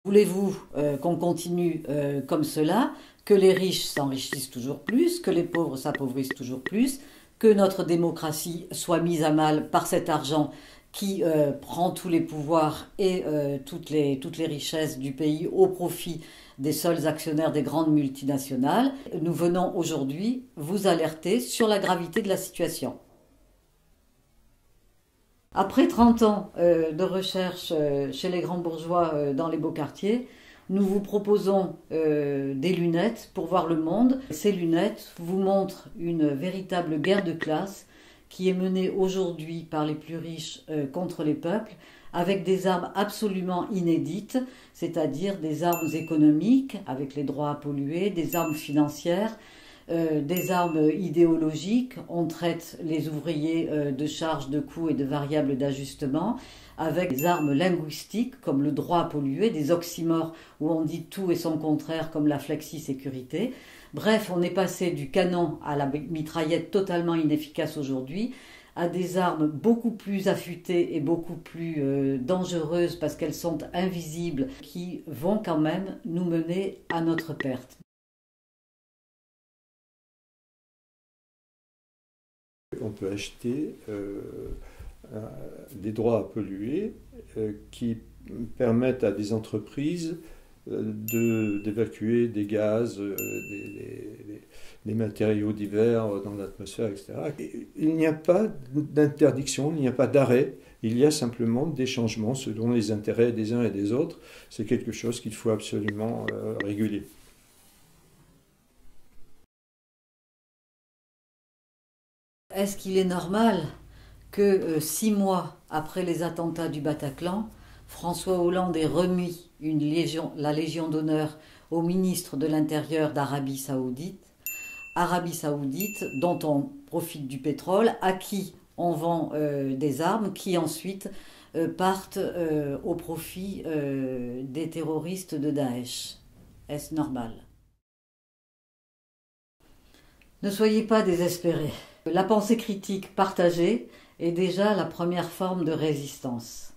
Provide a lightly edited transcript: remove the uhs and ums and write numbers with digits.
Voulez-vous qu'on continue comme cela, que les riches s'enrichissent toujours plus, que les pauvres s'appauvrissent toujours plus, que notre démocratie soit mise à mal par cet argent qui prend tous les pouvoirs et toutes les richesses du pays au profit des seuls actionnaires des grandes multinationales? Nous venons aujourd'hui vous alerter sur la gravité de la situation. Après 30 ans de recherche chez les grands bourgeois dans les beaux quartiers, nous vous proposons des lunettes pour voir le monde. Ces lunettes vous montrent une véritable guerre de classe qui est menée aujourd'hui par les plus riches contre les peuples, avec des armes absolument inédites, c'est-à-dire des armes économiques, avec les droits à polluer, des armes financières, des armes idéologiques. On traite les ouvriers de charges, de coûts et de variables d'ajustement, avec des armes linguistiques comme le droit à polluer, des oxymores où on dit tout et son contraire comme la flexi-sécurité. Bref, on est passé du canon à la mitraillette totalement inefficace aujourd'hui, à des armes beaucoup plus affûtées et beaucoup plus dangereuses parce qu'elles sont invisibles, qui vont quand même nous mener à notre perte. On peut acheter des droits à polluer qui permettent à des entreprises d'évacuer des gaz, des matériaux divers dans l'atmosphère, etc. Et il n'y a pas d'interdiction, il n'y a pas d'arrêt, il y a simplement des changements selon les intérêts des uns et des autres. C'est quelque chose qu'il faut absolument réguler. Est-ce qu'il est normal que 6 mois après les attentats du Bataclan, François Hollande ait remis la Légion d'honneur au ministre de l'Intérieur d'Arabie Saoudite, dont on profite du pétrole, à qui on vend des armes qui ensuite partent au profit des terroristes de Daesh? Est-ce normal? Ne soyez pas désespérés. La pensée critique partagée est déjà la première forme de résistance.